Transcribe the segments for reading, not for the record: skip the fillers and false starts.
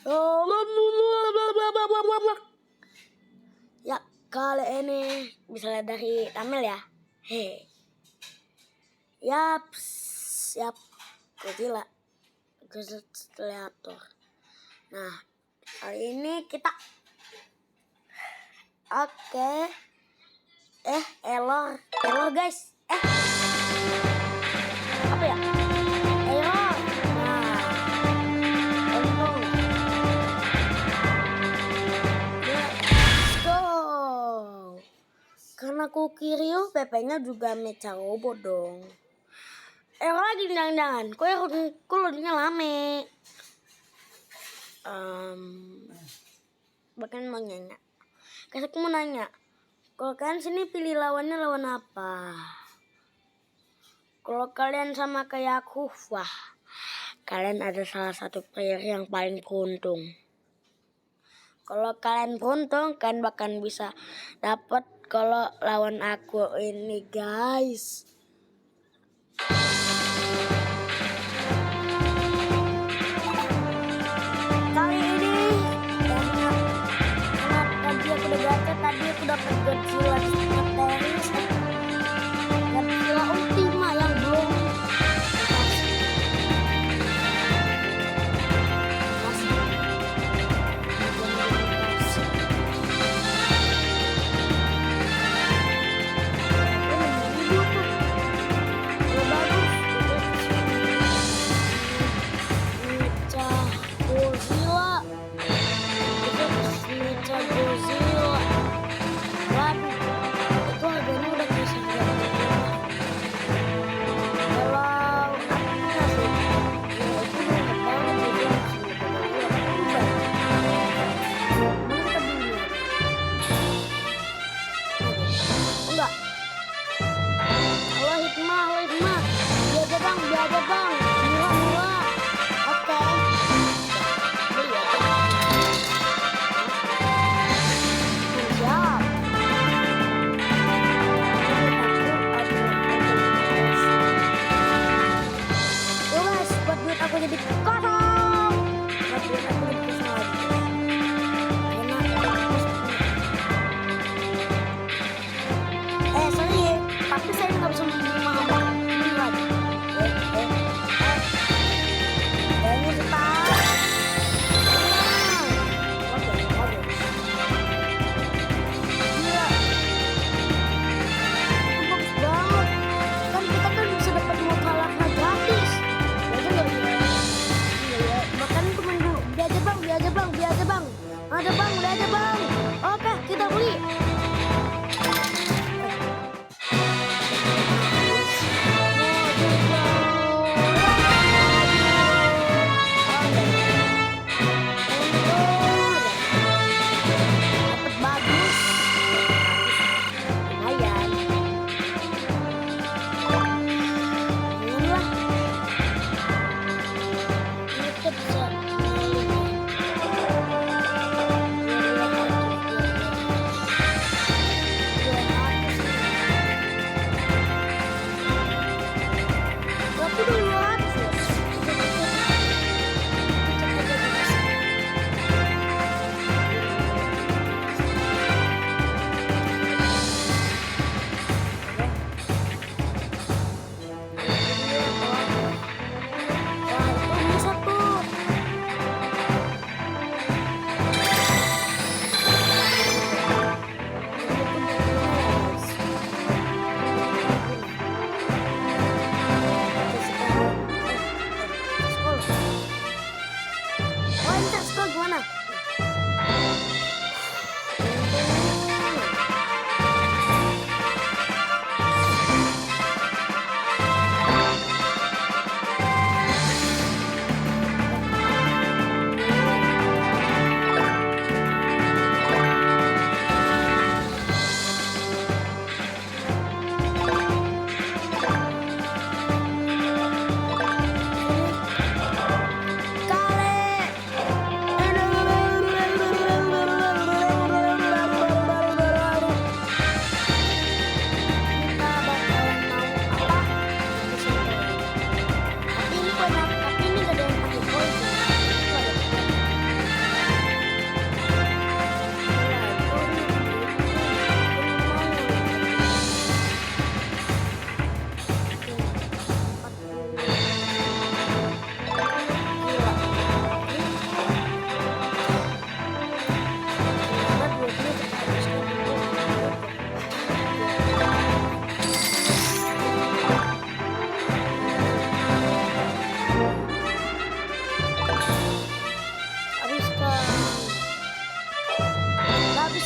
Ya, kali ini misalnya dari Tamil ya. Siap. Godzilla Creator. Nah, kali ini kita error guys. Apa ya? Error. Nah, untung. Let's go. Karena aku Kiryu, PP-nya juga mecha robot dong. Error lagi jangan-jangan. Kok loadingnya lame. Bahkan mau nanya. Kasih aku mau nanya. Kalau kalian sini pilih lawannya lawan apa? Kalau kalian sama kayak aku, wah, kalian ada salah satu player yang paling beruntung. Kalau kalian beruntung, kalian bahkan bisa dapat kalau lawan aku ini, guys. Kali ini karena tadi aku udah gacha, tadi aku dapat Godzilla Teris, Godzilla Ultima yang belum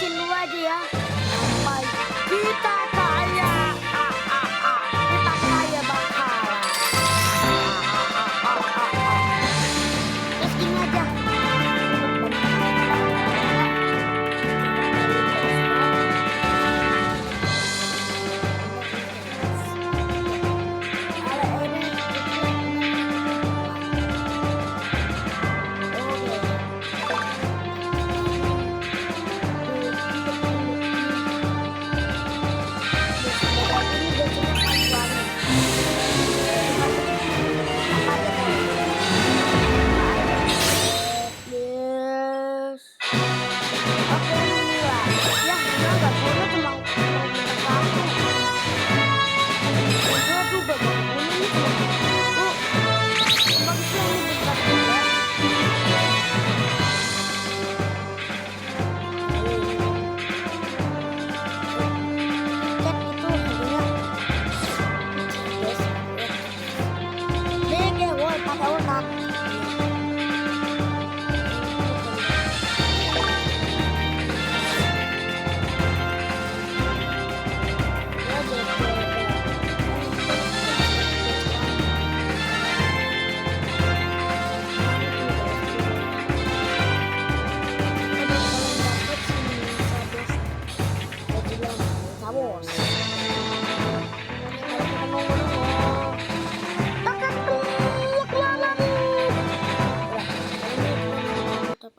habisin dulu aja ya. Sampai kita kaya. Kita kaya bakalan. Terus gini aja.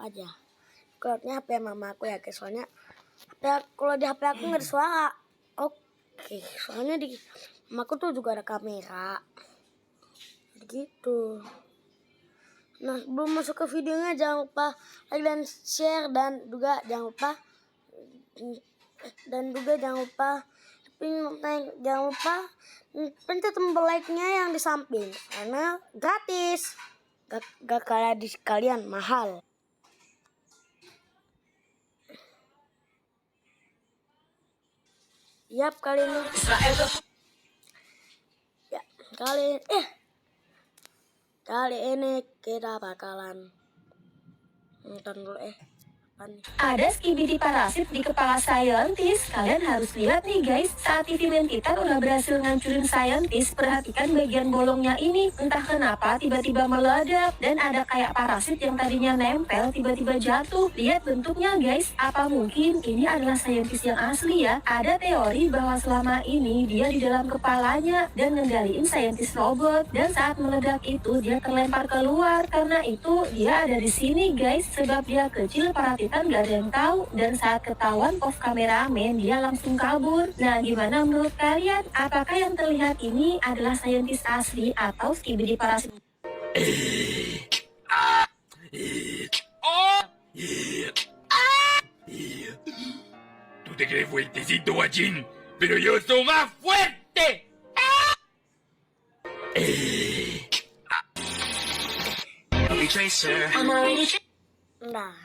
Aja cloudnya HP mama aku ya guys, soalnya kalau di HP aku nggak ada suara. Oke, soalnya di mamaku tuh juga ada kamera gitu. Nah, sebelum masuk ke videonya jangan lupa like dan share, dan juga jangan lupa pencet tombol like-nya yang di samping karena gratis, gak kayak di kalian mahal. Yap, kali ini kali ini kita bakalan nonton dulu Ada skibidi parasit di kepala saintis. Kalian harus lihat nih guys, saat TV main kita udah berhasil ngancurin saintis. Perhatikan bagian bolongnya ini, entah kenapa tiba-tiba meledak dan ada kayak parasit yang tadinya nempel tiba-tiba jatuh. Lihat bentuknya guys, apa mungkin ini adalah saintis yang asli ya? Ada teori bahwa selama ini dia di dalam kepalanya dan ngendaliin saintis robot, dan saat meledak itu dia terlempar keluar. Karena itu dia ada di sini guys, sebab dia kecil parasit kan gak ada yang tahu, dan saat ketahuan off kameramen dia langsung kabur. Nah, gimana menurut kalian? Apakah yang terlihat ini adalah saintis asli atau skibidi parasit? Tú te crees fuertecito, guachín, pero yo soy más fuerte. Nah,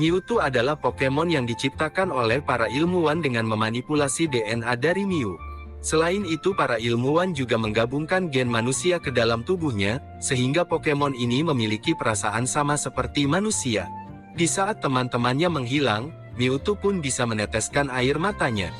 Mewtwo adalah Pokemon yang diciptakan oleh para ilmuwan dengan memanipulasi DNA dari Mew. Selain itu, para ilmuwan juga menggabungkan gen manusia ke dalam tubuhnya, sehingga Pokemon ini memiliki perasaan sama seperti manusia. Di saat teman-temannya menghilang, Mewtwo pun bisa meneteskan air matanya.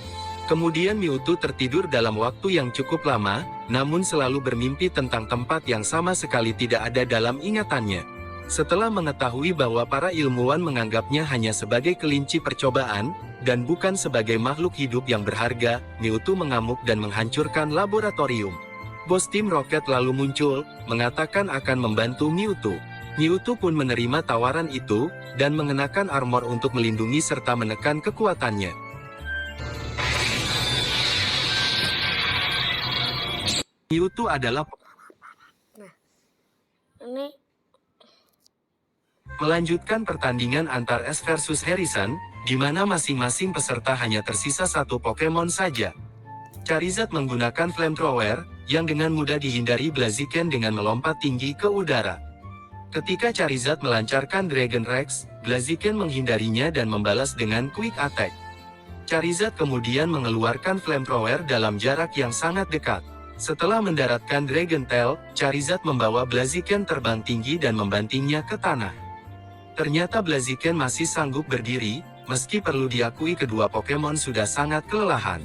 Kemudian Mewtwo tertidur dalam waktu yang cukup lama, namun selalu bermimpi tentang tempat yang sama sekali tidak ada dalam ingatannya. Setelah mengetahui bahwa para ilmuwan menganggapnya hanya sebagai kelinci percobaan, dan bukan sebagai makhluk hidup yang berharga, Mewtwo mengamuk dan menghancurkan laboratorium. Bos tim Rocket lalu muncul, mengatakan akan membantu Mewtwo. Mewtwo pun menerima tawaran itu, dan mengenakan armor untuk melindungi serta menekan kekuatannya. Mewtwo adalah ini melanjutkan pertandingan antar Ash versus Harrison, di mana masing-masing peserta hanya tersisa satu Pokemon saja. Charizard menggunakan Flamethrower, yang dengan mudah dihindari Blaziken dengan melompat tinggi ke udara. Ketika Charizard melancarkan Dragon Rex, Blaziken menghindarinya dan membalas dengan Quick Attack. Charizard kemudian mengeluarkan Flamethrower dalam jarak yang sangat dekat. Setelah mendaratkan Dragon Tail, Charizard membawa Blaziken terbang tinggi dan membantingnya ke tanah. Ternyata Blaziken masih sanggup berdiri, Meski perlu diakui kedua Pokemon sudah sangat kelelahan.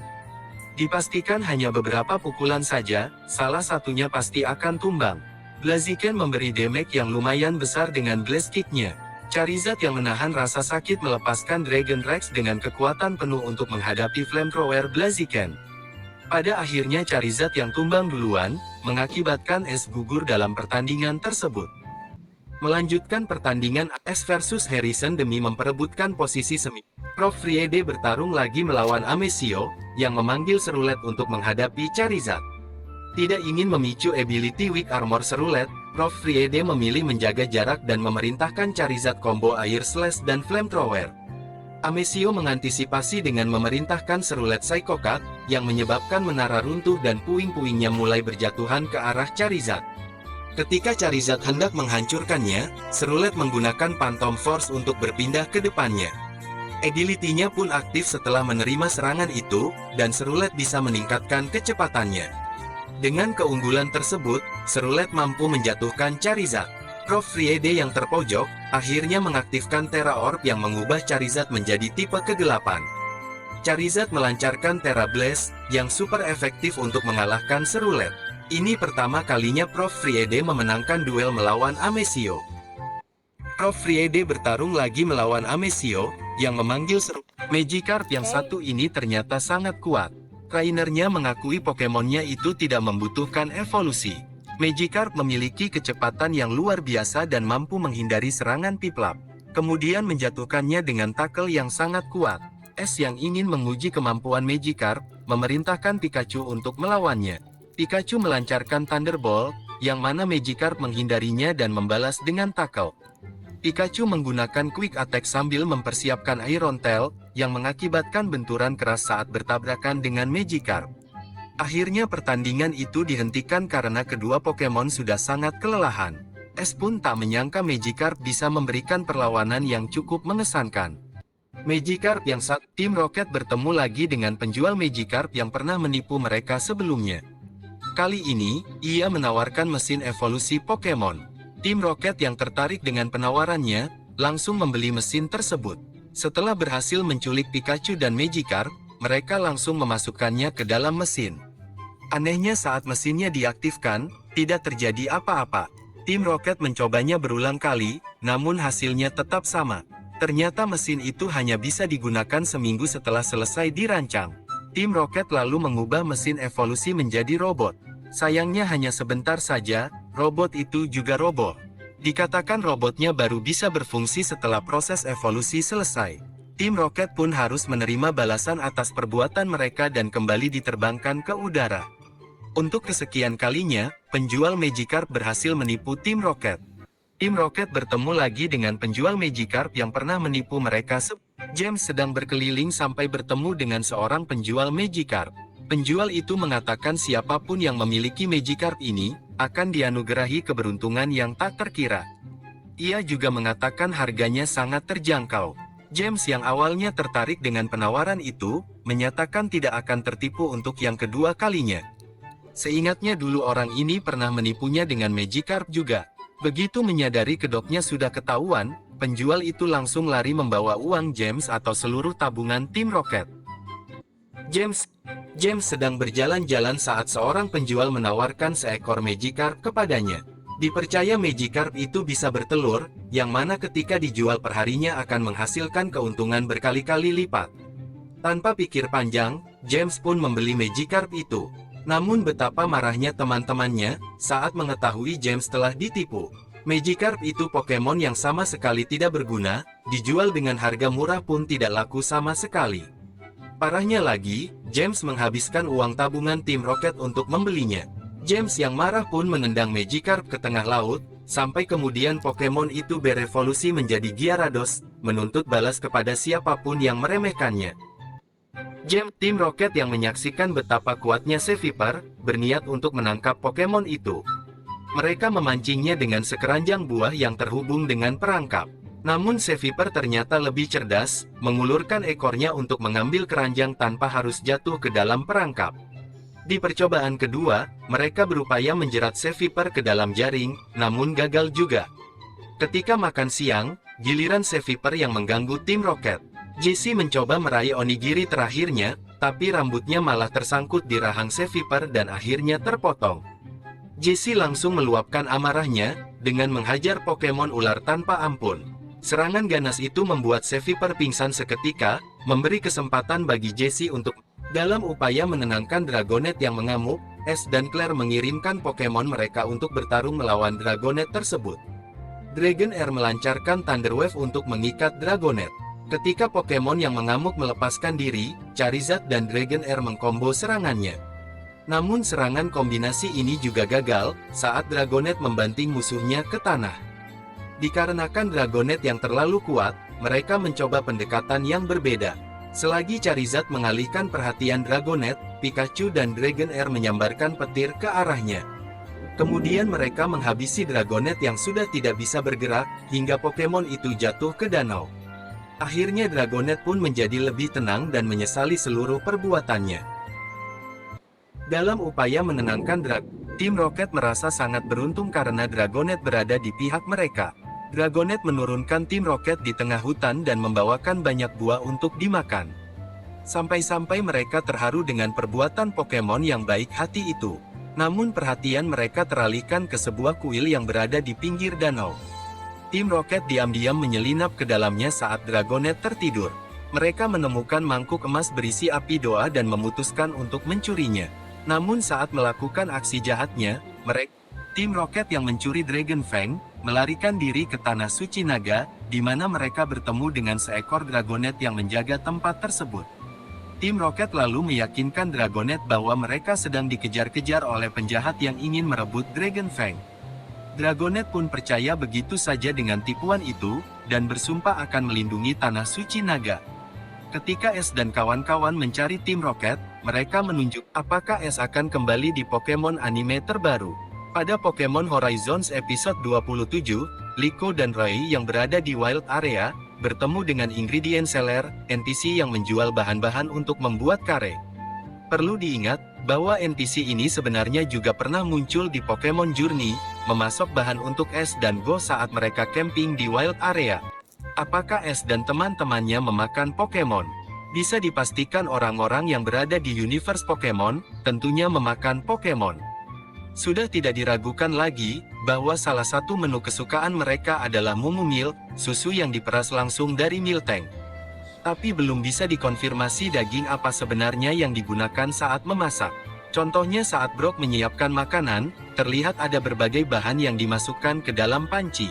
Dipastikan hanya beberapa pukulan saja, salah satunya pasti akan tumbang. Blaziken memberi damage yang lumayan besar dengan Blast Kick-nya. Charizard yang menahan rasa sakit melepaskan Dragon Rex dengan kekuatan penuh untuk menghadapi Flamethrower Blaziken. Pada akhirnya Charizard yang tumbang duluan, mengakibatkan es gugur dalam pertandingan tersebut. Melanjutkan pertandingan Ash versus Harrison demi memperebutkan posisi semi. Prof. Friede bertarung lagi melawan Amesio, yang memanggil Cerulet untuk menghadapi Charizard. Tidak ingin memicu ability Weak Armor Cerulet, Prof. Friede memilih menjaga jarak dan memerintahkan Charizard combo Air Slash dan Flamethrower. Amesio mengantisipasi dengan memerintahkan Cerulet Psycho Cut, yang menyebabkan menara runtuh dan puing-puingnya mulai berjatuhan ke arah Charizard. Ketika Charizard hendak menghancurkannya, Cerulet menggunakan Phantom Force untuk berpindah ke depannya. Agility-nya pun aktif setelah menerima serangan itu, dan Cerulet bisa meningkatkan kecepatannya. Dengan keunggulan tersebut, Cerulet mampu menjatuhkan Charizard. Prof. Friede yang terpojok, akhirnya mengaktifkan Terra Orb yang mengubah Charizard menjadi tipe kegelapan. Charizard melancarkan Terra Blast, yang super efektif untuk mengalahkan Cerulet. Ini pertama kalinya Prof. Friede memenangkan duel melawan Amesio. Prof. Friede bertarung lagi melawan Amesio, yang memanggil Magikarp yang satu ini ternyata sangat kuat. Trainernya mengakui Pokemonnya itu tidak membutuhkan evolusi. Magikarp memiliki kecepatan yang luar biasa dan mampu menghindari serangan Piplup. Kemudian menjatuhkannya dengan tackle yang sangat kuat. Ash yang ingin menguji kemampuan Magikarp, memerintahkan Pikachu untuk melawannya. Pikachu melancarkan Thunderbolt, yang mana Magikarp menghindarinya dan membalas dengan tackle. Pikachu menggunakan Quick Attack sambil mempersiapkan Iron Tail, yang mengakibatkan benturan keras saat bertabrakan dengan Magikarp. Akhirnya pertandingan itu dihentikan karena kedua Pokemon sudah sangat kelelahan. Ash pun tak menyangka Magikarp bisa memberikan perlawanan yang cukup mengesankan. Magikarp yang Tim Rocket bertemu lagi dengan penjual Magikarp yang pernah menipu mereka sebelumnya. Kali ini, ia menawarkan mesin evolusi Pokemon. Tim Rocket yang tertarik dengan penawarannya, langsung membeli mesin tersebut. Setelah berhasil menculik Pikachu dan Magikarp, mereka langsung memasukkannya ke dalam mesin. Anehnya saat mesinnya diaktifkan, tidak terjadi apa-apa. Tim Rocket mencobanya berulang kali, namun hasilnya tetap sama. Ternyata mesin itu hanya bisa digunakan seminggu setelah selesai dirancang. Tim Rocket lalu mengubah mesin evolusi menjadi robot. Sayangnya hanya sebentar saja, robot itu juga roboh. Dikatakan robotnya baru bisa berfungsi setelah proses evolusi selesai. Tim Rocket pun harus menerima balasan atas perbuatan mereka dan kembali diterbangkan ke udara. Untuk kesekian kalinya, penjual Magikarp berhasil menipu Tim Rocket. Tim Rocket bertemu lagi dengan penjual Magikarp yang pernah menipu mereka. James sedang berkeliling sampai bertemu dengan seorang penjual Magikarp. Penjual itu mengatakan siapapun yang memiliki Magikarp ini, akan dianugerahi keberuntungan yang tak terkira. Ia juga mengatakan harganya sangat terjangkau. James yang awalnya tertarik dengan penawaran itu, menyatakan tidak akan tertipu untuk yang kedua kalinya. Seingatnya dulu orang ini pernah menipunya dengan Magikarp juga. Begitu menyadari kedoknya sudah ketahuan, penjual itu langsung lari membawa uang James atau seluruh tabungan Tim Rocket. James sedang berjalan-jalan saat seorang penjual menawarkan seekor Magikarp kepadanya. Dipercaya Magikarp itu bisa bertelur, yang mana ketika dijual perharinya akan menghasilkan keuntungan berkali-kali lipat. Tanpa pikir panjang, James pun membeli Magikarp itu. Namun betapa marahnya teman-temannya, saat mengetahui James telah ditipu. Magikarp itu Pokemon yang sama sekali tidak berguna, dijual dengan harga murah pun tidak laku sama sekali. Parahnya lagi, James menghabiskan uang tabungan Tim Rocket untuk membelinya. James yang marah pun menendang Magikarp ke tengah laut, sampai kemudian Pokemon itu berevolusi menjadi Gyarados, menuntut balas kepada siapapun yang meremehkannya. Tim Rocket yang menyaksikan betapa kuatnya Seviper, berniat untuk menangkap Pokemon itu. Mereka memancingnya dengan sekeranjang buah yang terhubung dengan perangkap. Namun Seviper ternyata lebih cerdas, mengulurkan ekornya untuk mengambil keranjang tanpa harus jatuh ke dalam perangkap. Di percobaan kedua, mereka berupaya menjerat Seviper ke dalam jaring, namun gagal juga. Ketika makan siang, giliran Seviper yang mengganggu Tim Rocket. Jessie mencoba meraih onigiri terakhirnya, tapi rambutnya malah tersangkut di rahang Seviper dan akhirnya terpotong. Jessie langsung meluapkan amarahnya, dengan menghajar Pokemon ular tanpa ampun. Serangan ganas itu membuat Seviper pingsan seketika, memberi kesempatan bagi Jessie untuk dalam upaya menenangkan Dragonet yang mengamuk. Ash dan Claire mengirimkan Pokemon mereka untuk bertarung melawan Dragonet tersebut. Dragonair melancarkan Thunder Wave untuk mengikat Dragonet. Ketika Pokemon yang mengamuk melepaskan diri, Charizard dan Dragonair mengkombo serangannya. Namun serangan kombinasi ini juga gagal, saat Dragonet membanting musuhnya ke tanah. Dikarenakan Dragonet yang terlalu kuat, mereka mencoba pendekatan yang berbeda. Selagi Charizard mengalihkan perhatian Dragonet, Pikachu dan Dragonair menyambarkan petir ke arahnya. Kemudian mereka menghabisi Dragonet yang sudah tidak bisa bergerak, hingga Pokemon itu jatuh ke danau. Akhirnya Dragonet pun menjadi lebih tenang dan menyesali seluruh perbuatannya. Dalam upaya menenangkan Tim Rocket merasa sangat beruntung karena Dragonet berada di pihak mereka. Dragonet menurunkan Tim Rocket di tengah hutan dan membawakan banyak buah untuk dimakan. Sampai-sampai mereka terharu dengan perbuatan Pokemon yang baik hati itu. Namun perhatian mereka teralihkan ke sebuah kuil yang berada di pinggir danau. Tim Rocket diam-diam menyelinap ke dalamnya saat Dragonet tertidur. Mereka menemukan mangkuk emas berisi api doa dan memutuskan untuk mencurinya. Namun saat melakukan aksi jahatnya, Tim Rocket yang mencuri Dragon Fang, melarikan diri ke Tanah Suci Naga, di mana mereka bertemu dengan seekor Dragonet yang menjaga tempat tersebut. Tim Rocket lalu meyakinkan Dragonet bahwa mereka sedang dikejar-kejar oleh penjahat yang ingin merebut Dragon Fang. Dragonet pun percaya begitu saja dengan tipuan itu, dan bersumpah akan melindungi Tanah Suci Naga. Ketika Ash dan kawan-kawan mencari Tim Rocket, mereka menunjuk apakah Ash akan kembali di Pokemon anime terbaru. Pada Pokemon Horizons episode 27, Liko dan Roy yang berada di Wild Area, bertemu dengan Ingredient Seller, NPC yang menjual bahan-bahan untuk membuat kare. Perlu diingat, bahwa NPC ini sebenarnya juga pernah muncul di Pokemon Journey, memasok bahan untuk Ash dan Go saat mereka camping di Wild Area. Apakah Ash dan teman-temannya memakan Pokemon? Bisa dipastikan orang-orang yang berada di universe Pokemon, tentunya memakan Pokemon. Sudah tidak diragukan lagi, bahwa salah satu menu kesukaan mereka adalah Mumu Milk, susu yang diperas langsung dari Miltank. Tapi belum bisa dikonfirmasi daging apa sebenarnya yang digunakan saat memasak. Contohnya saat Brock menyiapkan makanan, terlihat ada berbagai bahan yang dimasukkan ke dalam panci.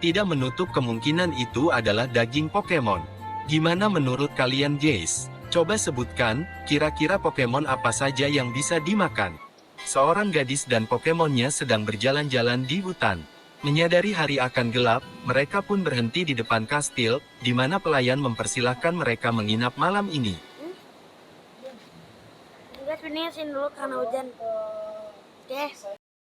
Tidak menutup kemungkinan itu adalah daging Pokemon. Gimana menurut kalian guys? Coba sebutkan, kira-kira Pokemon apa saja yang bisa dimakan. Seorang gadis dan Pokemonnya sedang berjalan-jalan di hutan. Menyadari hari akan gelap, mereka pun berhenti di depan kastil, di mana pelayan mempersilahkan mereka menginap malam ini. Guys, finisin dulu karena hujan. Oke.